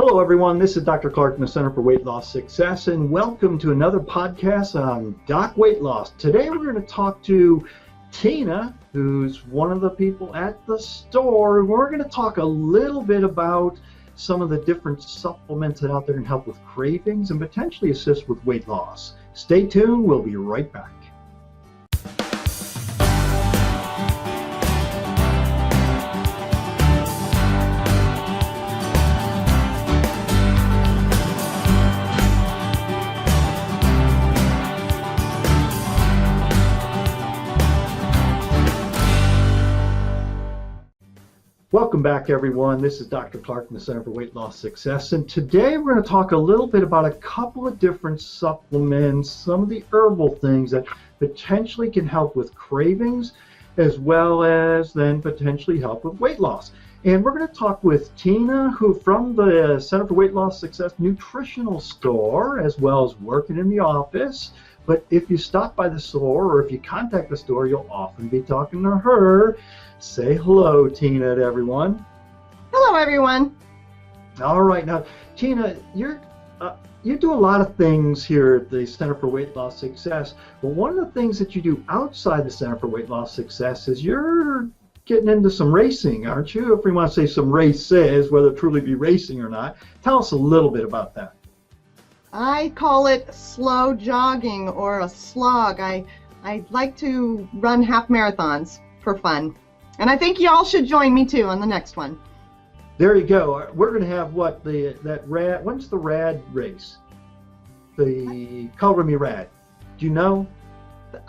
Hello, everyone. This is Dr. Clark from the Center for Weight Loss Success, and welcome to another podcast on Doc Weight Loss. Today, we're going to talk to Tina, who's one of the people at the store. We're going to talk a little bit about some of the different supplements that out there can help with cravings and potentially assist with weight loss. Stay tuned. We'll be right back. Welcome back, everyone. This is Dr. Clark from the Center for Weight Loss Success, and today we're going to talk a little bit about a couple of different supplements, some of the herbal things that potentially can help with cravings, as well as then potentially help with weight loss. And we're going to talk with Tina, who from the Center for Weight Loss Success nutritional store, as well as working in the office. But if you stop by the store or if you contact the store, you'll often be talking to her. Say hello, Tina, to everyone. Hello, everyone. All right. Now, Tina, you do a lot of things here at the Center for Weight Loss Success, but one of the things that you do outside the Center for Weight Loss Success is you're getting into some racing, aren't you? If we want to say some races, whether it truly be racing or not. Tell us a little bit about that. I call it slow jogging or a slog. I like to run half marathons for fun. And I think y'all should join me too on the next one. There you go. We're going to have when's the RAD race? The Color Me RAD. Do you know?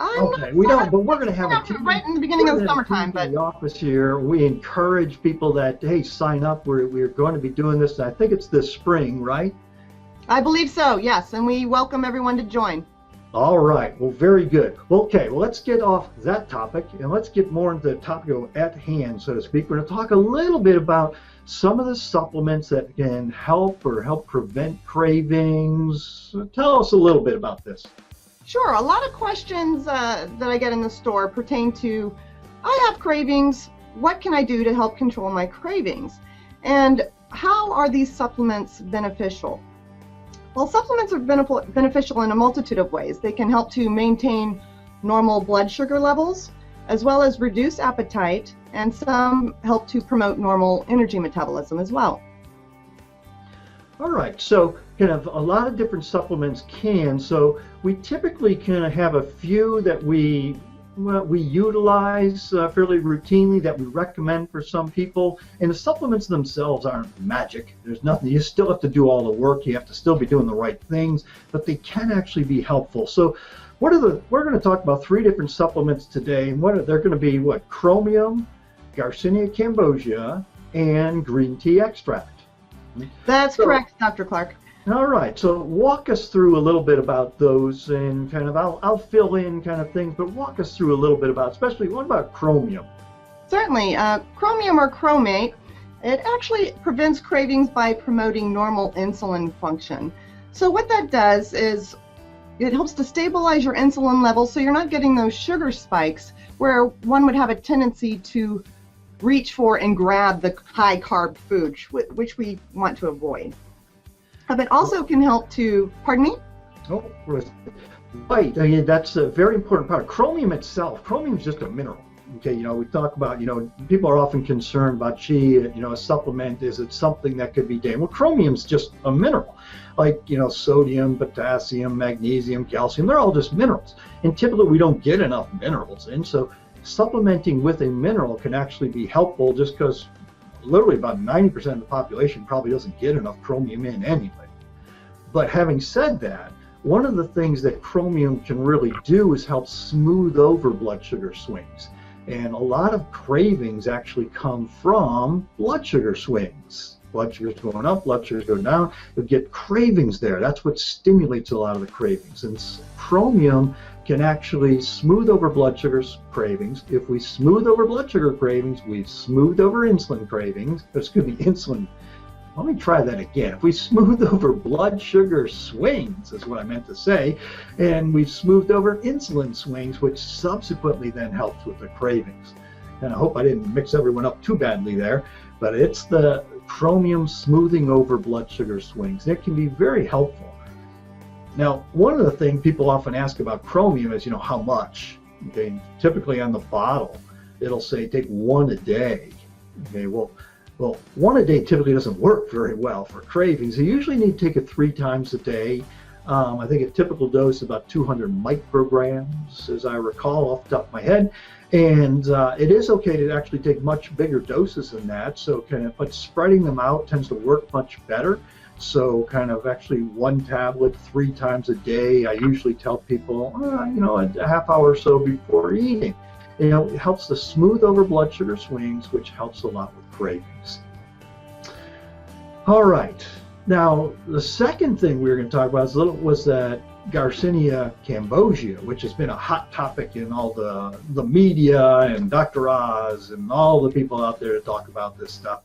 Okay, we don't, but we're going to have a team right in the beginning of the summertime. But in the office here, we encourage people that, hey, sign up. We're going to be doing this. I think it's this spring, right? I believe so, yes, and we welcome everyone to join. All right, well, very good. Okay, well, let's get off that topic and let's get more into the topic at hand, so to speak. We're going to talk a little bit about some of the supplements that can help prevent cravings. Tell us a little bit about this. Sure, a lot of questions that I get in the store pertain to, I have cravings, what can I do to help control my cravings? And how are these supplements beneficial? Well, supplements are beneficial in a multitude of ways. They can help to maintain normal blood sugar levels, as well as reduce appetite, and some help to promote normal energy metabolism as well. All right, so kind of a lot of different supplements can. So we typically kind of have a few that we utilize fairly routinely that we recommend for some people, and the supplements themselves aren't magic. There's nothing, you still have to do all the work, you have to still be doing the right things, but they can actually be helpful. So we're going to talk about 3 different supplements today, and they're going to be Chromium, Garcinia, cambogia, and green tea extract. That's correct, Dr. Clark. All right, so walk us through a little bit about those, and kind of I'll fill in kind of things, but walk us through a little bit about, especially what about chromium? Certainly, chromium or chromate, it actually prevents cravings by promoting normal insulin function. So what that does is it helps to stabilize your insulin levels so you're not getting those sugar spikes where one would have a tendency to reach for and grab the high carb food, which we want to avoid. But it also can help to, pardon me? Oh, right. That's a very important part. Chromium itself, chromium is just a mineral. Okay, we talk about, people are often concerned about, a supplement, is it something that could be dangerous? Well, chromium's just a mineral. Like, sodium, potassium, magnesium, calcium, they're all just minerals. And typically we don't get enough minerals in, so supplementing with a mineral can actually be helpful, just because literally about 90% of the population probably doesn't get enough chromium in anyway. But having said that, one of the things that chromium can really do is help smooth over blood sugar swings. And a lot of cravings actually come from blood sugar swings. Blood sugar's going up, blood sugar's going down. You get cravings there. That's what stimulates a lot of the cravings. And chromium can actually smooth over blood sugar cravings. If we smooth over blood sugar cravings, we've smoothed over insulin cravings. Insulin. Let me try that again. If we smooth over blood sugar swings, is what I meant to say, and we've smoothed over insulin swings, which subsequently then helps with the cravings. And I hope I didn't mix everyone up too badly there, but it's the chromium smoothing over blood sugar swings. It can be very helpful. Now, one of the things people often ask about chromium is, how much? Okay, typically on the bottle, it'll say take 1 a day. Okay, well, 1 a day typically doesn't work very well for cravings. You usually need to take it 3 times a day. I think a typical dose is about 200 micrograms, as I recall off the top of my head. And it is okay to actually take much bigger doses than that. So but spreading them out tends to work much better. So kind of actually 1 tablet 3 times a day. I usually tell people, a half hour or so before eating. It helps to smooth over blood sugar swings, which helps a lot with cravings. All right. Now, the second thing we were going to talk about was that Garcinia cambogia, which has been a hot topic in all the media and Dr. Oz and all the people out there to talk about this stuff.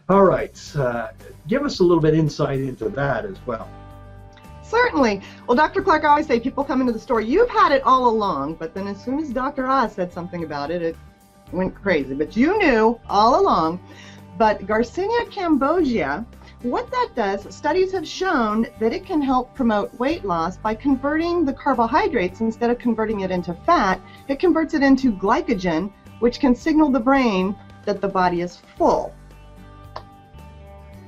All right, give us a little bit insight into that as well. Certainly. Well, Dr. Clark, I always say people come into the store, you've had it all along, but then as soon as Dr. Oz said something about it, it went crazy. But you knew all along. But Garcinia cambogia, what that does, studies have shown that it can help promote weight loss by converting the carbohydrates. Instead of converting it into fat, it converts it into glycogen, which can signal the brain that the body is full.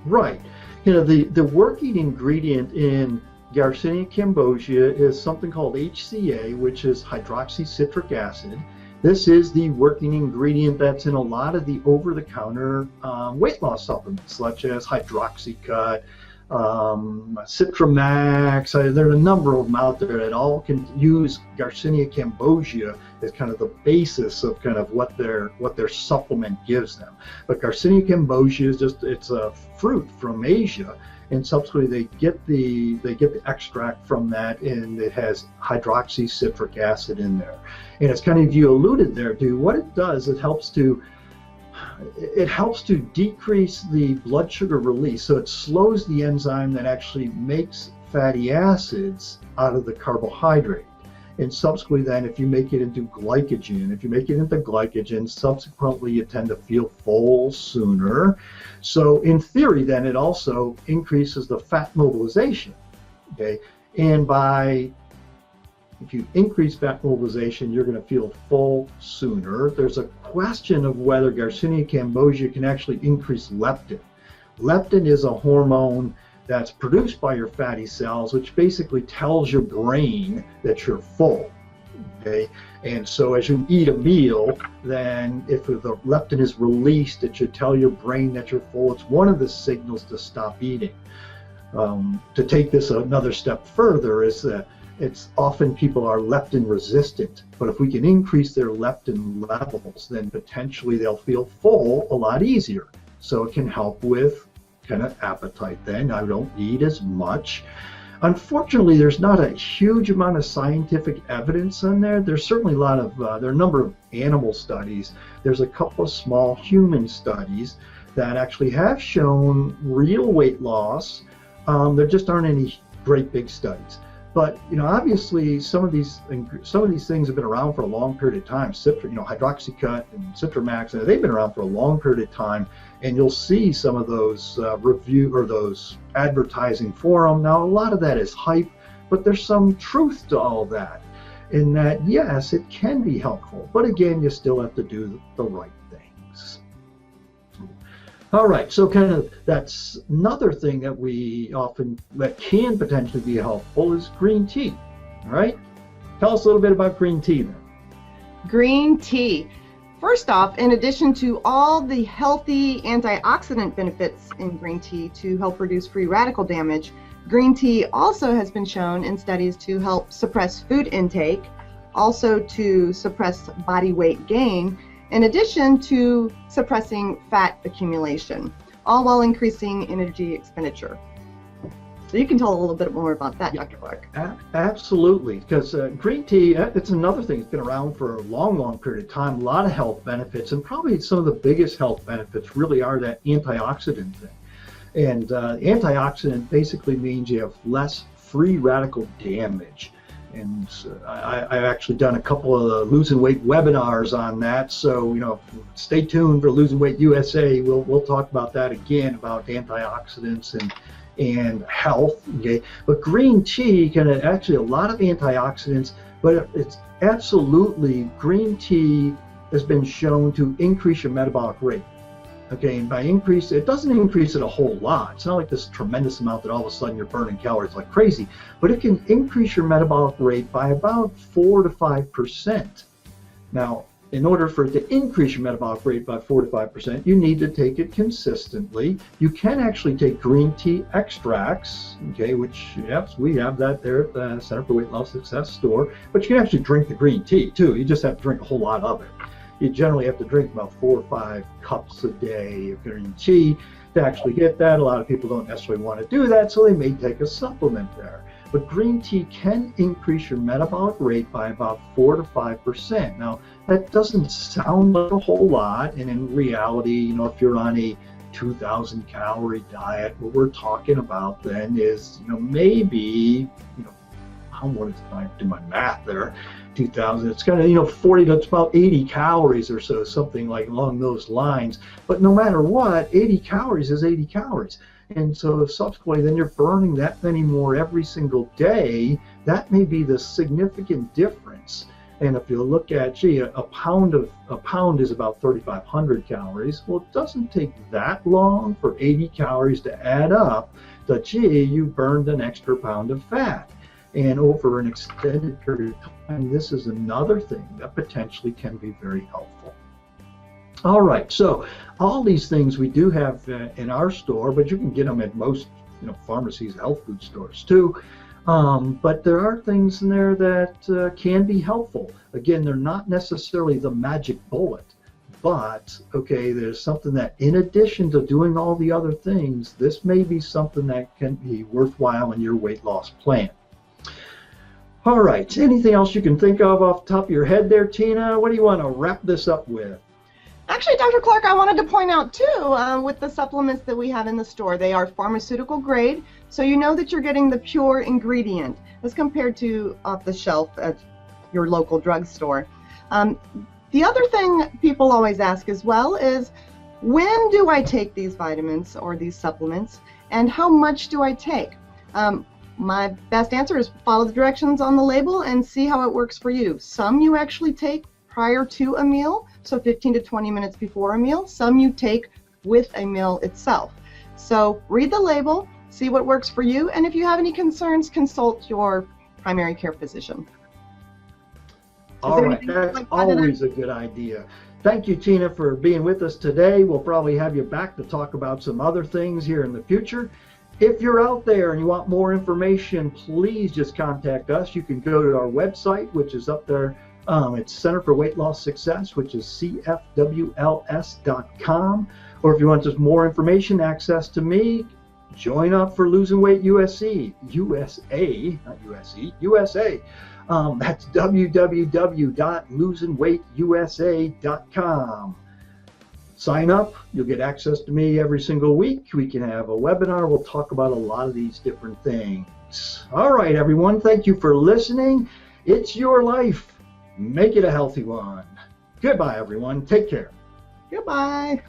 Right. The working ingredient in Garcinia cambogia is something called HCA, which is hydroxycitric acid. This is the working ingredient that's in a lot of the over-the-counter weight loss supplements, such as Hydroxycut, Citramax. There are a number of them out there that all can use Garcinia cambogia as kind of the basis of kind of what their supplement gives them. But Garcinia cambogia is it's a fruit from Asia, and subsequently they get the extract from that, and it has hydroxycitric acid in there. And it's kind of, you alluded there to what it does. It helps to decrease the blood sugar release. So it slows the enzyme that actually makes fatty acids out of the carbohydrate. And subsequently then, if you make it into glycogen, subsequently you tend to feel full sooner. So in theory then, it also increases the fat mobilization. Okay, and if you increase fat mobilization, you're going to feel full sooner. There's a question of whether Garcinia cambogia can actually increase leptin. Leptin is a hormone that's produced by your fatty cells, which basically tells your brain that you're full. Okay, and so as you eat a meal, then if the leptin is released, it should tell your brain that you're full. It's one of the signals to stop eating. To take this another step further is that it's often people are leptin resistant, but if we can increase their leptin levels, then potentially they'll feel full a lot easier. So it can help with kind of appetite then. I don't eat as much. Unfortunately, there's not a huge amount of scientific evidence on there. There's certainly there are a number of animal studies. There's a couple of small human studies that actually have shown real weight loss. There just aren't any great big studies. But obviously, some of these things have been around for a long period of time. Hydroxycut and Citramax, they've been around for a long period of time. And you'll see some of those those advertising for them. Now, a lot of that is hype, but there's some truth to all that. In that, yes, it can be helpful, but again, you still have to do the right things. All right, so kind of that's another thing that can potentially be helpful is green tea. All right, tell us a little bit about green tea then. Green tea. First off, in addition to all the healthy antioxidant benefits in green tea to help reduce free radical damage, green tea also has been shown in studies to help suppress food intake, also to suppress body weight gain, in addition to suppressing fat accumulation, all while increasing energy expenditure. So you can tell a little bit more about that, Dr. Clark. Absolutely, because green tea, it's another thing that's been around for a long, long period of time, a lot of health benefits, and probably some of the biggest health benefits really are that antioxidant thing. And antioxidant basically means you have less free radical damage. And I've actually done a couple of losing weight webinars on that. So, stay tuned for Losing Weight USA. We'll talk about that again, about antioxidants and health. Okay, but green tea can actually a lot of antioxidants, but it's absolutely green tea has been shown to increase your metabolic rate. Okay, and by increase, it doesn't increase it a whole lot. It's not like this tremendous amount that all of a sudden you're burning calories like crazy, but it can increase your metabolic rate by about 4 to 5%. Now, in order for it to increase your metabolic rate by 4 to 5%, you need to take it consistently. You can actually take green tea extracts, okay, which, yes, we have that there at the Center for Weight Loss Success store, but you can actually drink the green tea too. You just have to drink a whole lot of it. You generally have to drink about 4 or 5 cups a day of green tea to actually get that. A lot of people don't necessarily want to do that, so they may take a supplement there. But green tea can increase your metabolic rate by about 4 to 5%. Now, that doesn't sound like a whole lot, and in reality, if you're on a 2,000 calorie diet, what we're talking about then is, maybe, what is I do my math there? 2,000. It's kind of 40 to about 80 calories or so, something like along those lines. But no matter what, 80 calories is 80 calories. And so subsequently, then you're burning that many more every single day. That may be the significant difference. And if you look at, a pound is about 3,500 calories. Well, it doesn't take that long for 80 calories to add up that, you burned an extra pound of fat. And over an extended period of time, this is another thing that potentially can be very helpful. All right, so all these things we do have in our store, but you can get them at most pharmacies, health food stores too. But there are things in there that can be helpful. Again, they're not necessarily the magic bullet, but okay, there's something that in addition to doing all the other things, this may be something that can be worthwhile in your weight loss plan. All right, anything else you can think of off the top of your head there, Tina? What do you want to wrap this up with? Actually, Dr. Clark, I wanted to point out too, with the supplements that we have in the store, they are pharmaceutical grade, so you know that you're getting the pure ingredient as compared to off the shelf at your local drugstore. The other thing people always ask as well is, when do I take these vitamins or these supplements, and how much do I take? My best answer is follow the directions on the label and see how it works for you. Some you actually take prior to a meal, so 15 to 20 minutes before a meal. Some you take with a meal itself. So read the label, see what works for you, and if you have any concerns, consult your primary care physician. All right, that's always a good idea. Thank you, Tina, for being with us today. We'll probably have you back to talk about some other things here in the future. If you're out there and you want more information, please just contact us. You can go to our website, which is up there. It's Center for Weight Loss Success, which is cfwls.com. Or if you want just more information, access to me, join up for Losing Weight USA. That's www.losingweightUSA.com. Sign up, you'll get access to me every single week. We can have a webinar. We'll talk about a lot of these different things. All right, everyone, thank you for listening. It's your life. Make it a healthy one. Goodbye, everyone. Take care. Goodbye.